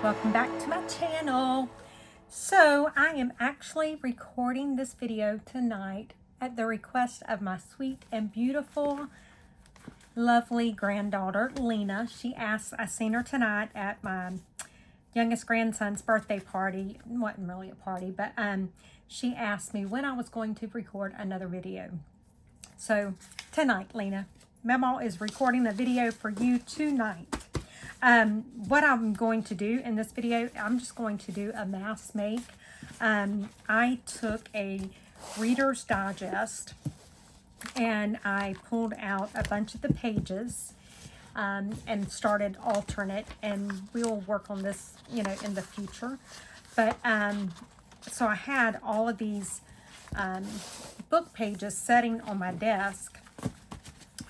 welcome back to my channel. So I am actually recording this video tonight at the request of my sweet and beautiful lovely granddaughter Lena. She asked, I seen her tonight at my youngest grandson's birthday party. It wasn't really a party, but she asked me when I was going to record another video. So tonight, Lena, Mama is recording a video for you tonight. What I'm going to do in this video, I'm just going to do a mask make. I took a Reader's Digest and I pulled out a bunch of the pages and started alternate, and we'll work on this, you know, in the future. But so I had all of these book pages sitting on my desk,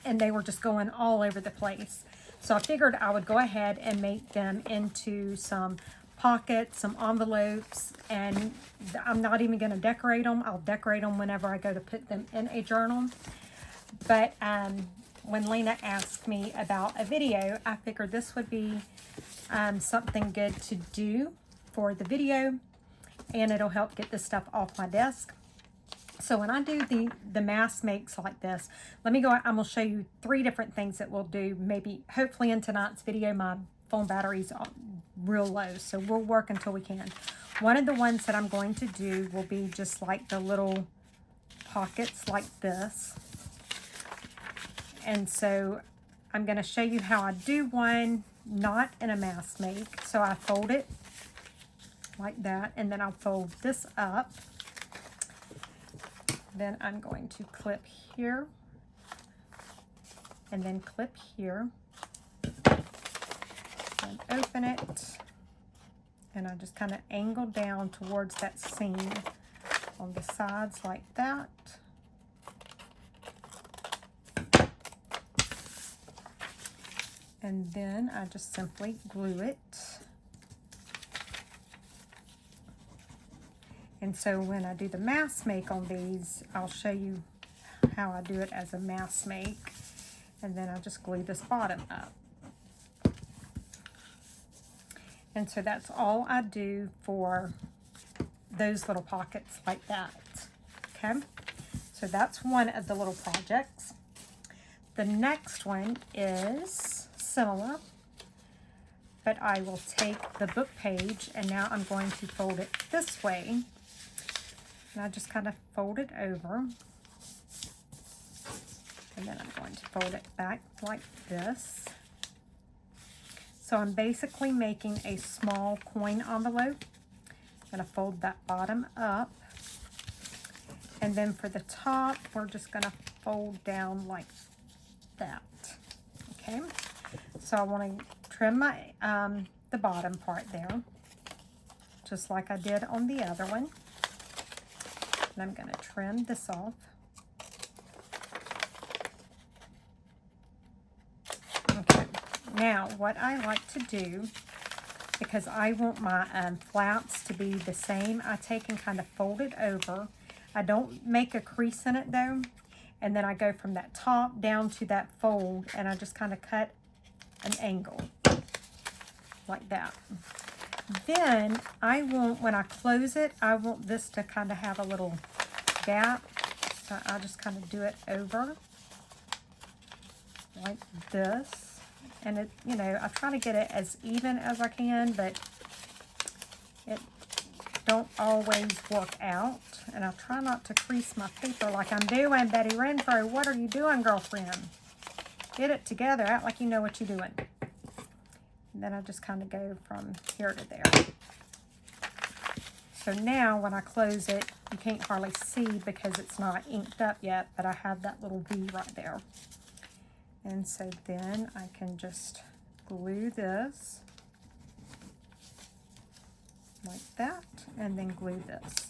and they were just going all over the place. So I figured I would go ahead and make them into some pockets, some envelopes, and I'm not even going to decorate them. I'll decorate them whenever I go to put them in a journal. But when Lena asked me about a video, I figured this would be something good to do for the video, and it'll help get this stuff off my desk. So when I do the mask makes like this, let me go, I'm going to show you 3 different things that we'll do. Maybe, hopefully in tonight's video, my phone battery's real low, so we'll work until we can. One of the ones that I'm going to do will be just like the little pockets like this. And so I'm going to show you how I do one, not in a mask make. So I fold it like that, and then I'll fold this up. Then I'm going to clip here, and then clip here, and open it, and I just kind of angle down towards that seam on the sides like that. And then I just simply glue it. And so when I do the mask make on these, I'll show you how I do it as a mask make. And then I just glue this bottom up. And so that's all I do for those little pockets like that. Okay? So that's one of the little projects. The next one is similar, but I will take the book page, and now I'm going to fold it this way. And I just kind of fold it over, and then I'm going to fold it back like this. So I'm basically making a small coin envelope. I'm going to fold that bottom up, and then for the top, we're just going to fold down like that. Okay, so I want to trim my the bottom part there, just like I did on the other one. And I'm going to trim this off. Okay, now what I like to do, because I want my flaps to be the same, I take and kind of fold it over. I don't make a crease in it though. And then I go from that top down to that fold, and I just kind of cut an angle like that. Then I want, when I close it, I want this to kind of have a little gap. So I just kind of do it over like this. And it, you know, I try to get it as even as I can, but it don't always work out. And I try not to crease my paper like I'm doing. Betty Renfro, what are you doing, girlfriend? Get it together. Act like you know what you're doing. And then I just kind of go from here to there. So now when I close it, you can't hardly see because it's not inked up yet, but I have that little V right there. And so then I can just glue this like that, and then glue this.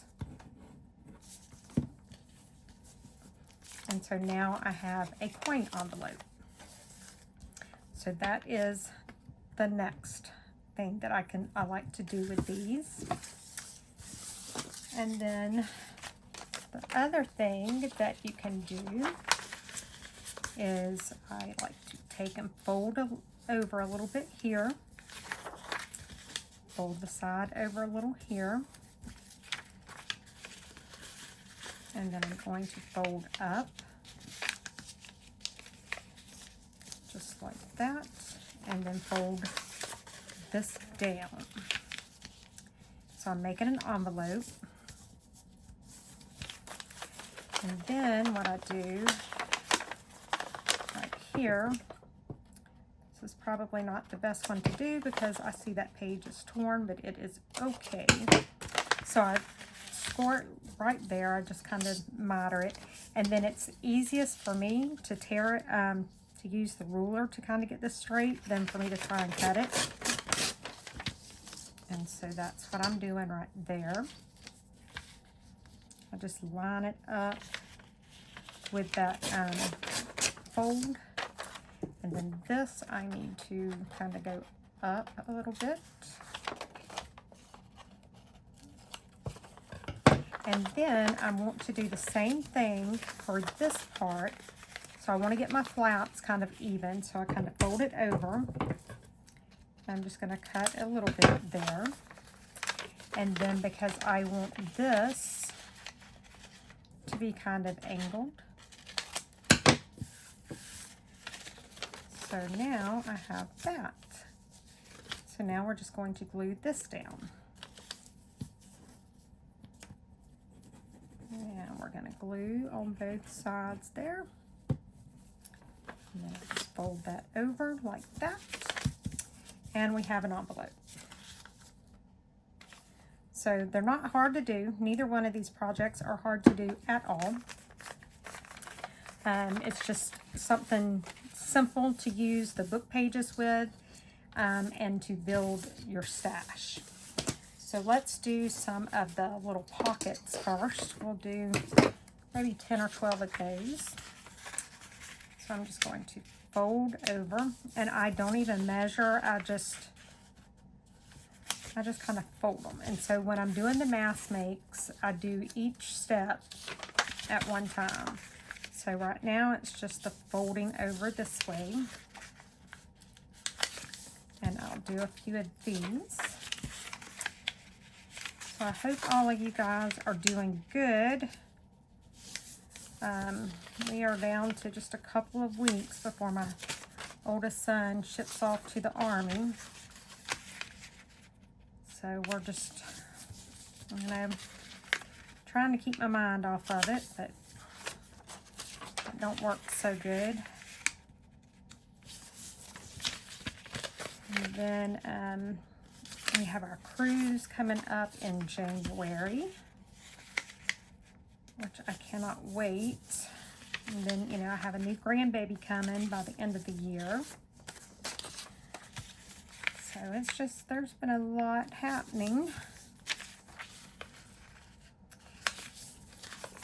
And so now I have a coin envelope. So that is the next thing that I like to do with these. And then the other thing that you can do is I like to take and fold over a little bit here, fold the side over a little here. And then I'm going to fold up just like that, and then fold this down. So I'm making an envelope. And then what I do right here, this is probably not the best one to do because I see that page is torn, but it is okay. So I score it right there. I just kind of miter it. And then it's easiest for me to tear it, to use the ruler to kind of get this straight than for me to try and cut it. And so that's what I'm doing right there. I just line it up with that fold. And then this I need to kind of go up a little bit. And then I want to do the same thing for this part. So I want to get my flaps kind of even. So I kind of fold it over. I'm just going to cut a little bit there. And then because I want this to be kind of angled. So now I have that. So now we're just going to glue this down. And we're going to glue on both sides there. And then I just fold that over like that. And we have an envelope. So they're not hard to do. Neither one of these projects are hard to do at all. It's just something simple to use the book pages with and to build your stash. So let's do some of the little pockets first. We'll do maybe 10 or 12 of those. So I'm just going to fold over, and I don't even measure. I just kind of fold them. And so when I'm doing the mass makes, I do each step at one time. So right now it's just the folding over this way. And I'll do a few of these. So I hope all of you guys are doing good. We are down to just a couple of weeks before my oldest son ships off to the Army. So we're just, you know, trying to keep my mind off of it, but it don't work so good. And then we have our cruise coming up in January, which I cannot wait. And then, you know, I have a new grandbaby coming by the end of the year. So it's just, there's been a lot happening.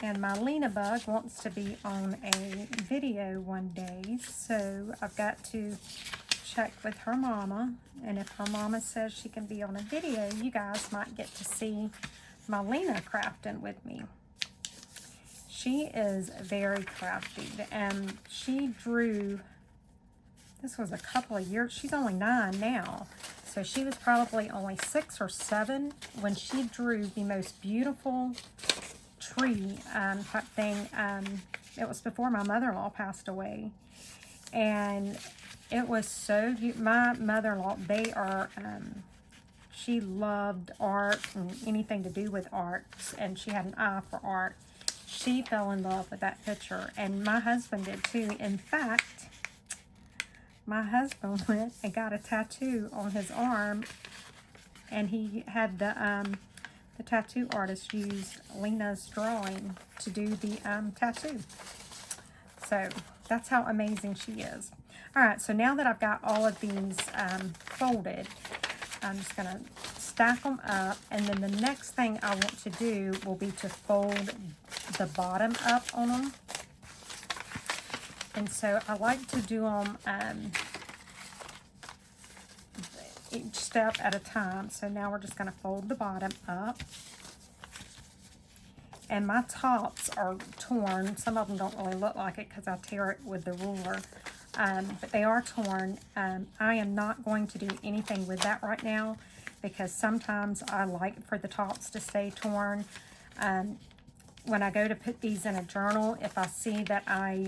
And my Lena bug wants to be on a video one day, so I've got to check with her mama. And if her mama says she can be on a video, you guys might get to see my Lena crafting with me. She is very crafty, and she drew, this was a couple of years, she's only 9 now, so she was probably only 6 or 7 when she drew the most beautiful tree type thing. It was before my mother-in-law passed away, and it was so beautiful. My mother-in-law, they are, she loved art and anything to do with art, and she had an eye for art. She fell in love with that picture, and my husband did too. In fact, my husband went and got a tattoo on his arm, and he had the tattoo artist used Lena's drawing to do the tattoo. So that's how amazing she is. All right, so now that I've got all of these folded, I'm just going to stack them up, and then the next thing I want to do will be to fold the bottom up on them. And so I like to do them each step at a time. So now we're just going to fold the bottom up. And my tops are torn. Some of them don't really look like it because I tear it with the ruler. But they are torn. I am not going to do anything with that right now because sometimes I like for the tops to stay torn. When I go to put these in a journal, if I see that I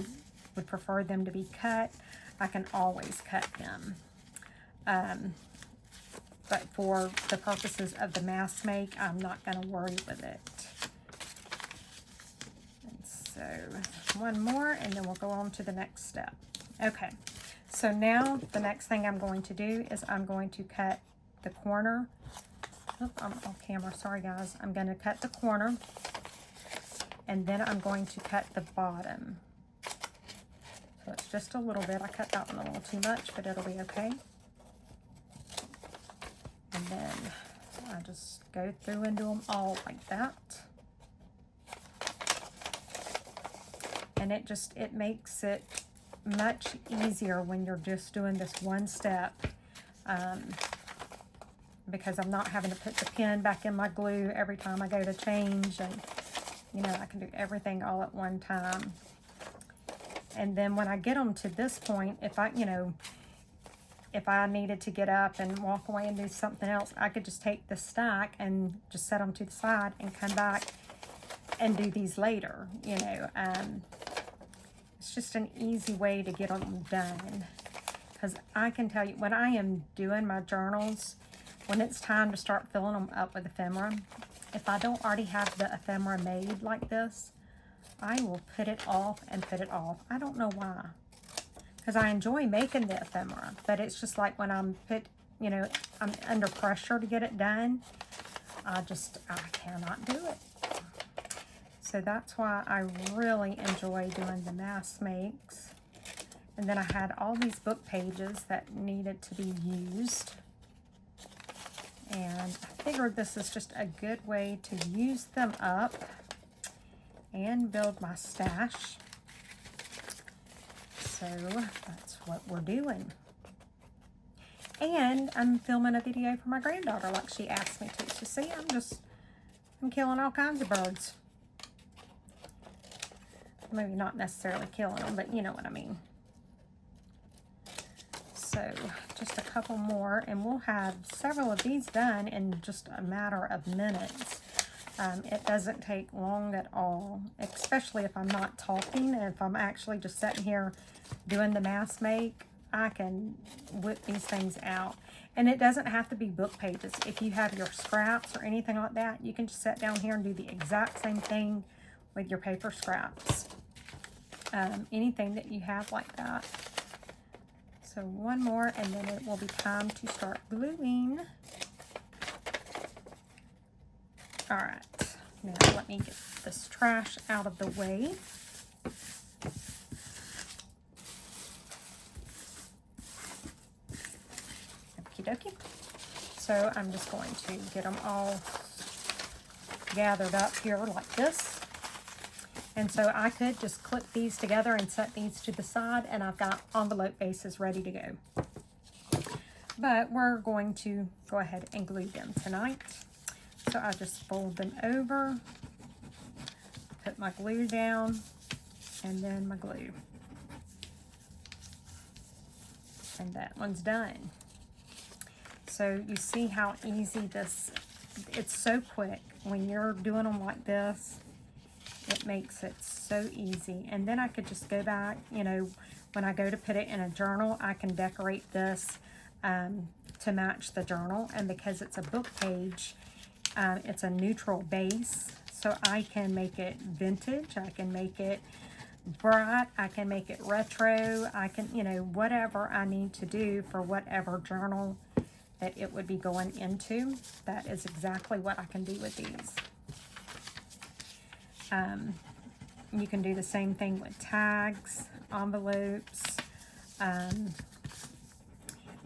would prefer them to be cut, I can always cut them. But for the purposes of the mask make, I'm not going to worry with it. And so one more, and then we'll go on to the next step. Okay, so now the next thing I'm going to do is I'm going to cut the corner. Oh, I'm off camera, sorry guys. I'm going to cut the corner, and then I'm going to cut the bottom. So it's just a little bit. I cut that one a little too much, but it'll be okay. And then I just go through and do them all like that. And it makes it much easier when you're just doing this one step, because I'm not having to put the pin back in my glue every time I go to change, and you know, I can do everything all at one time. And then when I get them to this point, if I needed to get up and walk away and do something else, I could just take the stack and just set them to the side and come back and do these later, you know. It's just an easy way to get them done. Because I can tell you, when I am doing my journals, when it's time to start filling them up with ephemera, if I don't already have the ephemera made like this, I will put it off and put it off. I don't know why. Because I enjoy making the ephemera, but it's just like when I'm I'm under pressure to get it done, I cannot do it. So that's why I really enjoy doing the mask makes. And then I had all these book pages that needed to be used. And I figured this is just a good way to use them up and build my stash. So that's what we're doing. And I'm filming a video for my granddaughter like she asked me to. So see, I'm killing all kinds of birds. Maybe not necessarily killing them, but you know what I mean. So just a couple more, and we'll have several of these done in just a matter of minutes. It doesn't take long at all, especially if I'm not talking. If I'm actually just sitting here doing the mask make, I can whip these things out. And it doesn't have to be book pages. If you have your scraps or anything like that, you can just sit down here and do the exact same thing with your paper scraps. Anything that you have like that. So one more, and then it will be time to start gluing. All right, now let me get this trash out of the way. Okie dokie. So I'm just going to get them all gathered up here like this. And so I could just clip these together and set these to the side, and I've got envelope bases ready to go. But we're going to go ahead and glue them tonight. So I just fold them over, put my glue down, and then my glue. And that one's done. So you see how easy it's so quick. When you're doing them like this, it makes it so easy. And then I could just go back, when I go to put it in a journal, I can decorate this to match the journal. And because it's a book page, it's a neutral base. So I can make it vintage, I can make it bright, I can make it retro, I can, whatever I need to do for whatever journal that it would be going into. That is exactly what I can do with these. You can do the same thing with tags, envelopes,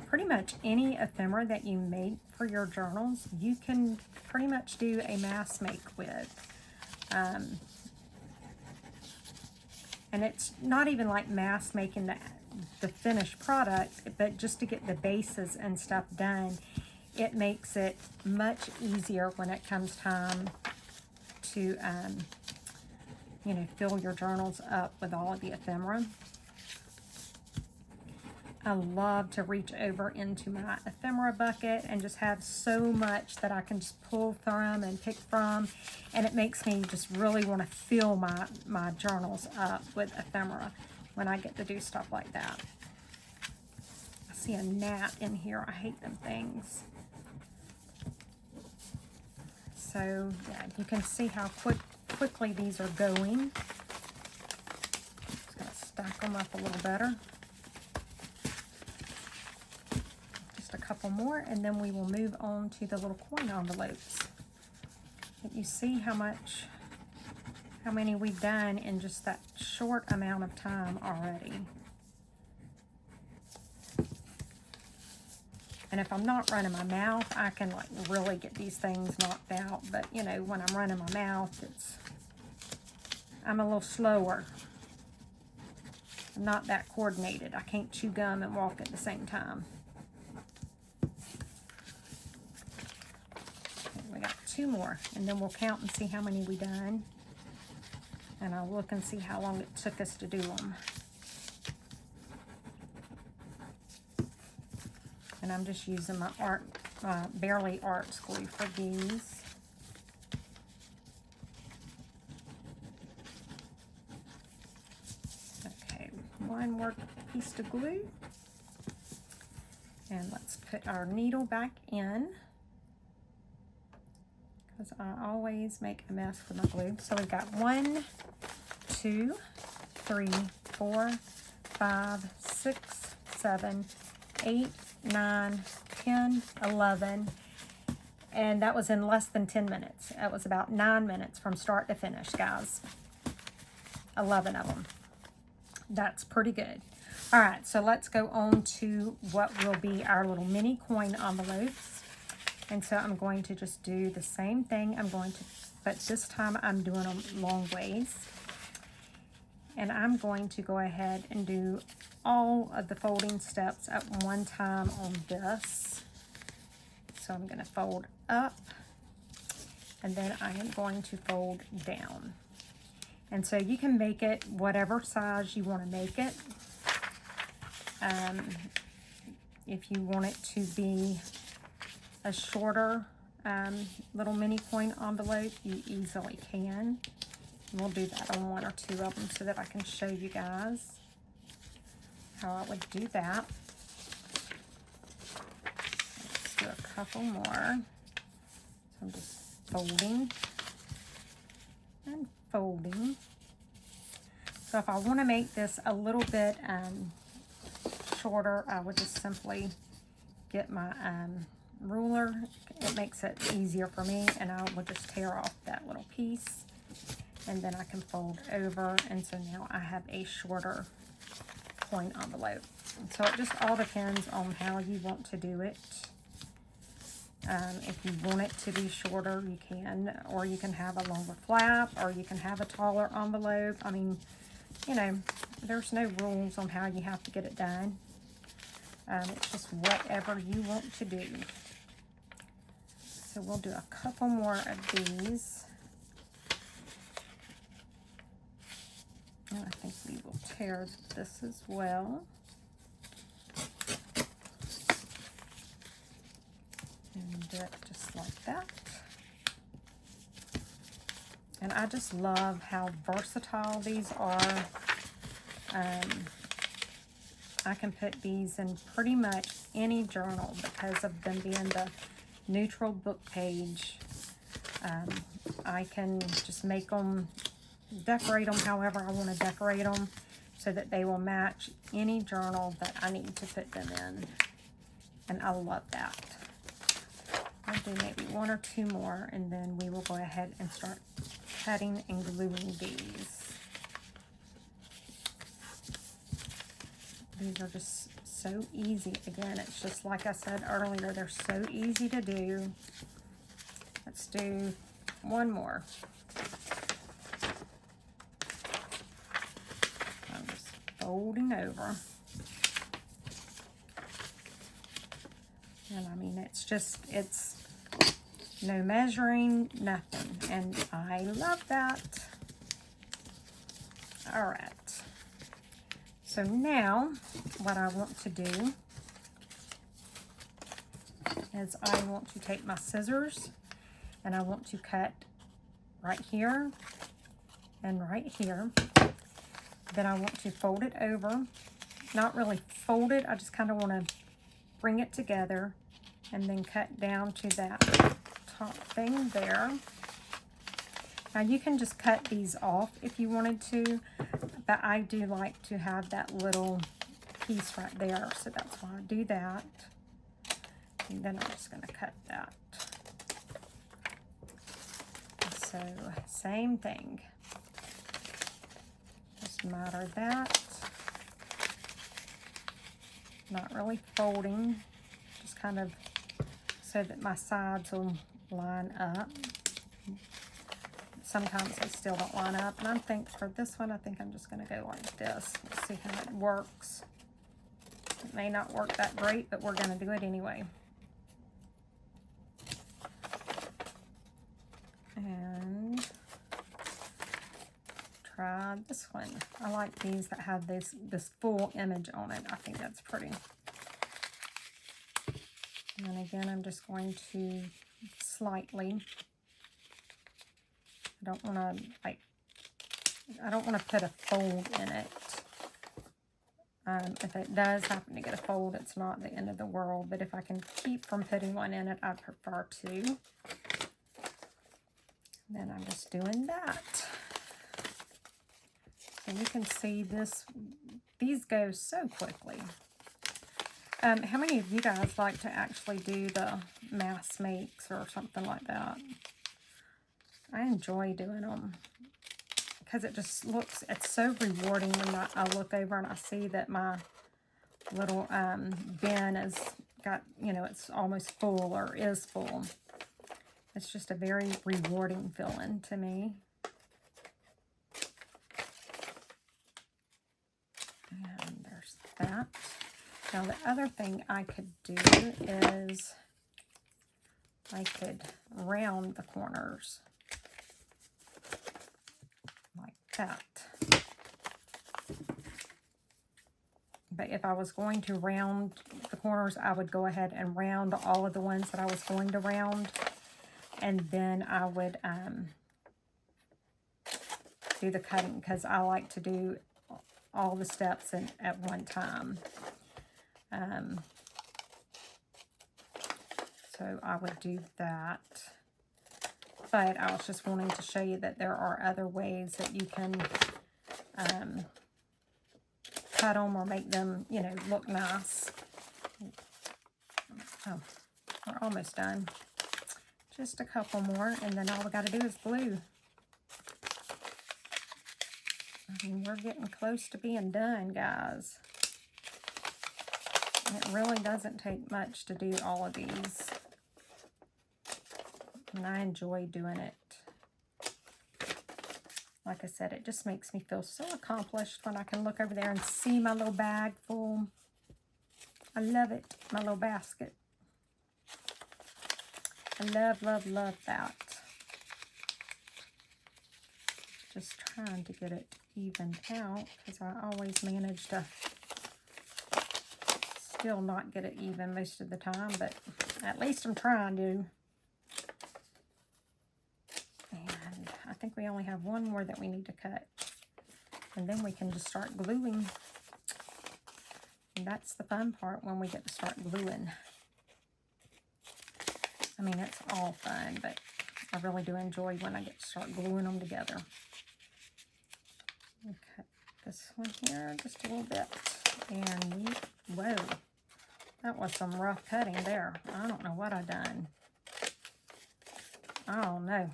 pretty much any ephemera that you make for your journals, you can pretty much do a mask make with. And it's not even like mask making the finished product, but just to get the bases and stuff done, it makes it much easier when it comes time to fill your journals up with all of the ephemera. I love to reach over into my ephemera bucket and just have so much that I can just pull from and pick from. And it makes me just really want to fill my journals up with ephemera when I get to do stuff like that. I see a gnat in here. I hate them things. So yeah, you can see how quickly these are going. Just gonna stack them up a little better. Just a couple more, and then we will move on to the little coin envelopes. But you see how many we've done in just that short amount of time already. And if I'm not running my mouth, I can like really get these things knocked out. But you know, when I'm running my mouth, I'm a little slower. I'm not that coordinated. I can't chew gum and walk at the same time. Okay, we got 2 more, and then we'll count and see how many we done. And I'll look and see how long it took us to do them. And I'm just using my Barely Arts glue for these. Okay, 1 more piece of glue. And let's put our needle back in, because I always make a mess with my glue. So we've got 1, 2, 3, 4, 5, 6, 7, 8, 9, 10, 11, and that was in less than 10 minutes. It was about 9 minutes from start to finish, guys. 11 of them. That's pretty good. All right, so let's go on to what will be our little mini coin envelopes. And so I'm going to just do the same thing. But this time I'm doing them long ways. And I'm going to go ahead and do all of the folding steps at one time on this. So I'm going to fold up, and then I am going to fold down. And so you can make it whatever size you want to make it. If you want it to be a shorter little mini coin envelope, you easily can. And we'll do that on 1 or 2 of them so that I can show you guys how I would do that. Let's do a couple more. So I'm just folding and folding. So if I want to make this a little bit shorter, I would just simply get my ruler. It makes it easier for me, and I will just tear off that little piece. And then I can fold over, and so now I have a shorter coin envelope. And so it just all depends on how you want to do it. If you want it to be shorter, you can, or you can have a longer flap, or you can have a taller envelope. I mean, you know, there's no rules on how you have to get it done. It's just whatever you want to do. So we'll do a couple more of these. And I think we will tear this as well. And do it just like that. And I just love how versatile these are. I can put these in pretty much any journal because of them being the neutral book page. I can just make them, decorate them however I want to decorate them so that they will match any journal that I need to put them in. And I love that. I'll do maybe 1 or 2 more, and then we will go ahead and start cutting and gluing these. These are just so easy. Again, it's just like I said earlier, they're so easy to do. Let's do 1 more. I'm just folding over. And I mean, it's no measuring, nothing. And I love that. All right. So So now what I want to do is I want to take my scissors and I want to cut right here and right here. Then I want to fold it over. Not really fold it, I just kind of want to bring it together and then cut down to that top thing there. Now you can just cut these off if you wanted to, but I do like to have that little piece right there, so that's why I do that. And then I'm just going to cut that. So same thing. Just miter that. Not really folding, just kind of so that my sides will line up. Sometimes they still don't line up, and I think for this one, I think I'm just going to go like this. Let's see how it works. It may not work that great, but we're going to do it anyway. And try this one. I like these that have this full image on it. I think that's pretty. And again, I'm just going to slightly. I don't want to put a fold in it. If it does happen to get a fold, it's not the end of the world. But if I can keep from putting one in it, I prefer to. Then I'm just doing that. So you can see these go so quickly. How many of you guys like to actually do the mass makes or something like that? I enjoy doing them because it just looks, it's so rewarding when I look over and I see that my little bin has got, you know, it's almost full or is full. It's just a very rewarding feeling to me. And there's that. Now the other thing I could do is I could round the corners like that. But if I was going to round the corners, I would go ahead and round all of the ones that I was going to round. And then I would do the cutting because I like to do all the steps at one time. So I would do that. But I was just wanting to show you that there are other ways that you can cut them or make them, you know, look nice. Oh, we're almost done. Just a couple more, and then all we got to do is glue. I mean, we're getting close to being done, guys. It really doesn't take much to do all of these. And I enjoy doing it. Like I said, it just makes me feel so accomplished when I can look over there and see my little bag full. I love it, my little basket. I love, love, love that. Just trying to get it evened out because I always manage to still not get it even most of the time, but at least I'm trying to. And I think we only have one more that we need to cut. And then we can just start gluing. And that's the fun part when we get to start gluing. I mean, it's all fun, but I really do enjoy when I get to start gluing them together. Okay, this one here just a little bit. And, whoa, that was some rough cutting there. I don't know what I done. I don't know.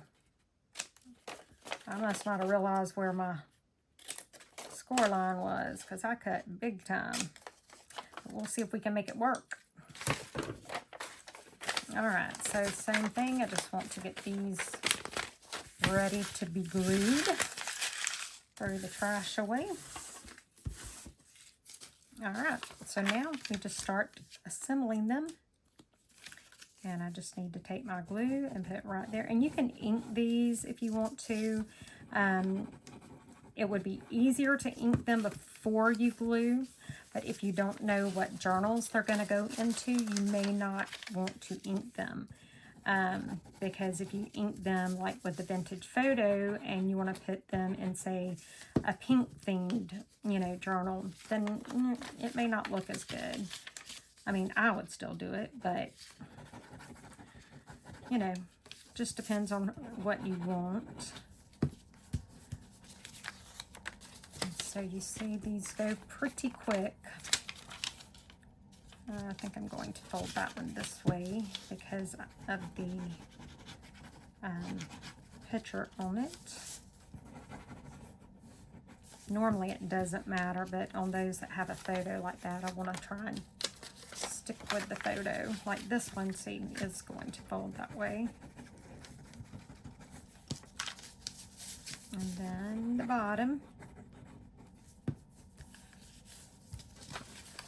I must not have realized where my score line was because I cut big time. But we'll see if we can make it work. Alright, so same thing. I just want to get these ready to be glued. Throw the trash away. Alright, so now we just start assembling them. And I just need to take my glue and put it right there. And you can ink these if you want to. It would be easier to ink them before before you glue. But if you don't know what journals they're going to go into, you may not want to ink them. Because if you ink them like with the vintage photo and you want to put them in, say, a pink themed, you know, journal, then it may not look as good. I mean, I would still do it, but, you know, just depends on what you want. And so you see these go pretty quick. I think I'm going to fold that one this way because of the picture on it. Normally it doesn't matter, but on those that have a photo like that, I want to try and stick with the photo. Like this one, see, is going to fold that way. And then the bottom.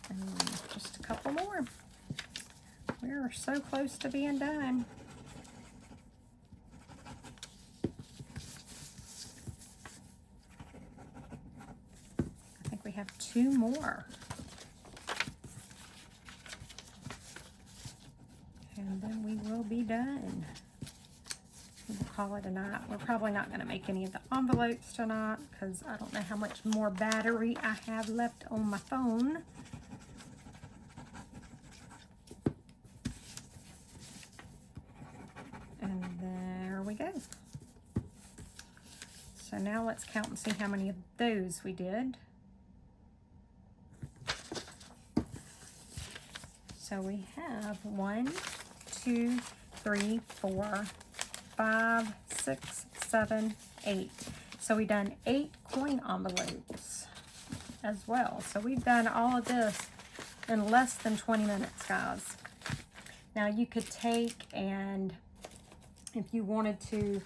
And just a couple more. We're so close to being done. I think we have 2 more. And then we will be done. We'll call it a night. We're probably not going to make any of the envelopes tonight because I don't know how much more battery I have left on my phone. And there we go. So now let's count and see how many of those we did. So we have 1, 2, 3, 4, 5, 6, 7, 8. So we've done 8 coin envelopes as well. So we've done all of this in less than 20 minutes, guys. Now you could take and, if you wanted to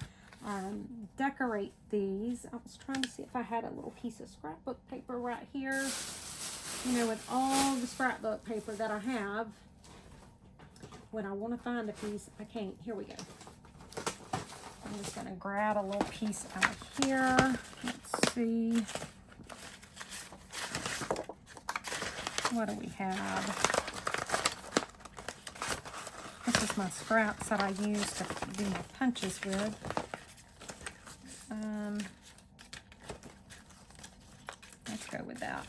decorate these, I was trying to see if I had a little piece of scrapbook paper right here. You know, with all the scrapbook paper that I have, when I want to find a piece, I can't. Here we go. I'm just going to grab a little piece out of here. Let's see. What do we have? This is my scraps that I use to do my punches with. Let's go with that.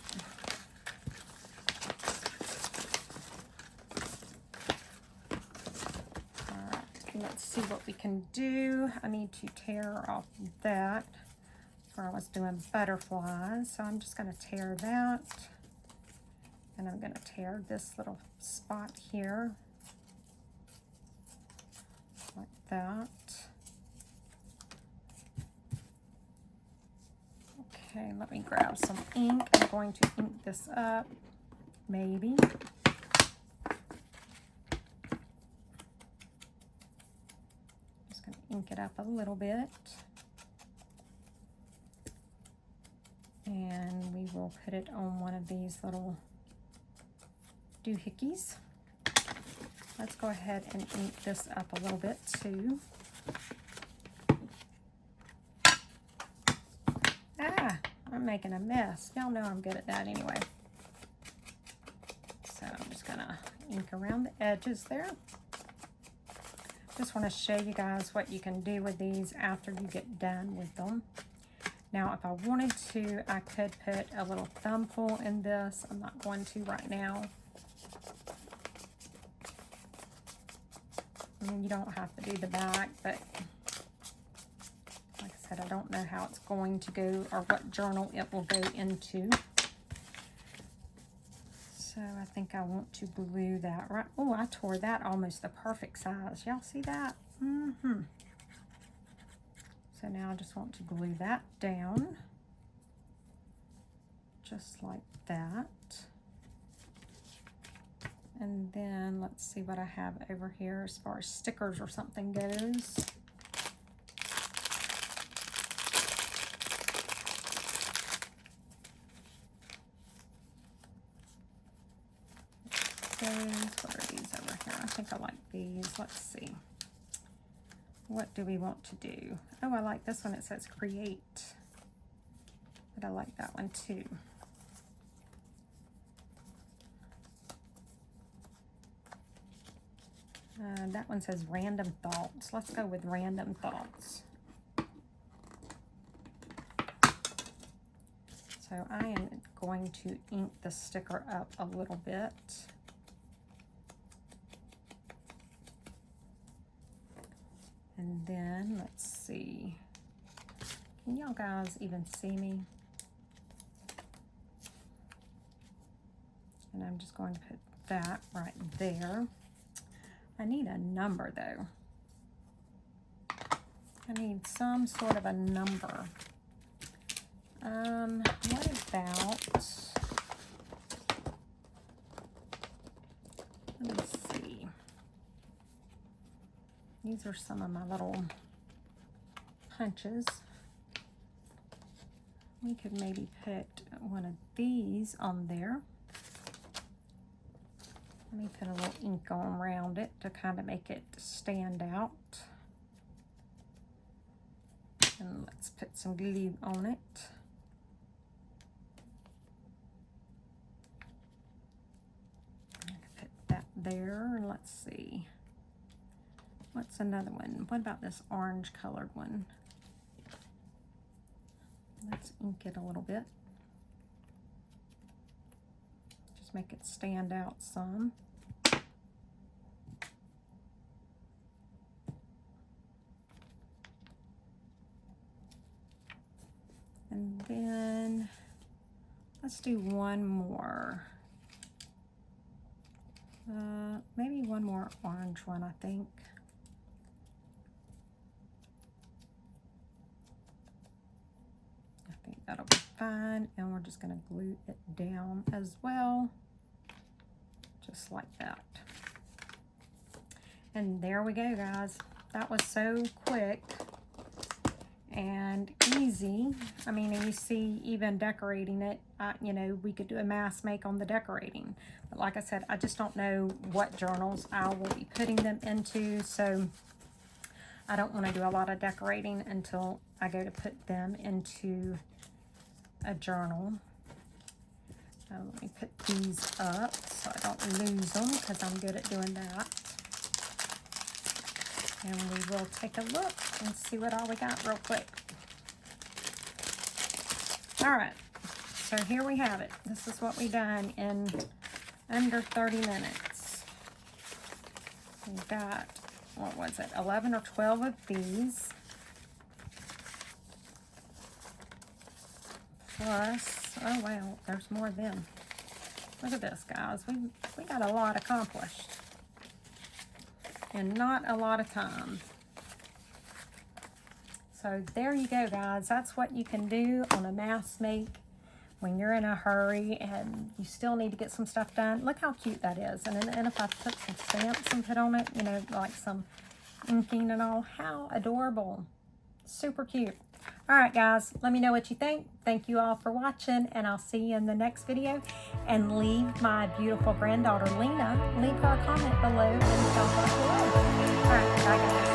Alright, let's see what we can do. I need to tear off that where I was doing butterflies. So I'm just going to tear that. And I'm going to tear this little spot here. Like that. Okay, let me grab some ink. I'm going to ink this up, maybe. Just going to ink it up a little bit. And we will put it on one of these little doohickeys. Let's go ahead and ink this up a little bit too. Ah, I'm making a mess. Y'all know I'm good at that anyway. So I'm just gonna ink around the edges there. Just want to show you guys what you can do with these after you get done with them. Now, if I wanted to, I could put a little thumb pull in this. I'm not going to right now. I mean, you don't have to do the back, but like I said, I don't know how it's going to go or what journal it will go into. So I think I want to glue that right. Oh, I tore that almost the perfect size. Y'all see that? So now I just want to glue that down. Just like that. And then let's see what I have over here as far as stickers or something goes. What are these over here? I think I like these. Let's see. What do we want to do? Oh, I like this one. It says create. But I like that one too. That one says random thoughts. Let's go with random thoughts. So I am going to ink the sticker up a little bit. And then let's see. Can y'all guys even see me? And I'm just going to put that right there. I need a number though. I need some sort of a number. What about, let me see. These are some of my little punches. We could maybe put one of these on there. Let me put a little ink on around it to kind of make it stand out. And let's put some glue on it. Put that there, and let's see. What's another one? What about this orange colored one? Let's ink it a little bit. Just make it stand out some. And then let's do one more. Maybe one more orange one, I think. I think that'll be fine. And we're just going to glue it down as well. Just like that. And there we go, guys. That was so quick and easy. I mean, you see, even decorating it, you know, we could do a mass make on the decorating. But like I said, I just don't know what journals I will be putting them into, so I don't want to do a lot of decorating until I go to put them into a journal. Let me put these up so I don't lose them, because I'm good at doing that. And we will take a look and see what all we got real quick. All right, so here we have it. This is what we done in under 30 minutes. We've got, what was it, 11 or 12 of these. Plus, oh wow, there's more of them. Look at this, guys. We got a lot accomplished and not a lot of time. So there you go, guys. That's what you can do on a mass make when you're in a hurry and you still need to get some stuff done. Look how cute that is. And if I put some stamps and put on it, you know, like some inking and all, how adorable. Super cute. All right, guys, let me know what you think. Thank you all for watching, and I'll see you in the next video. And leave my beautiful granddaughter, Lena, leave her a comment below and tell her hello. All right, bye, guys.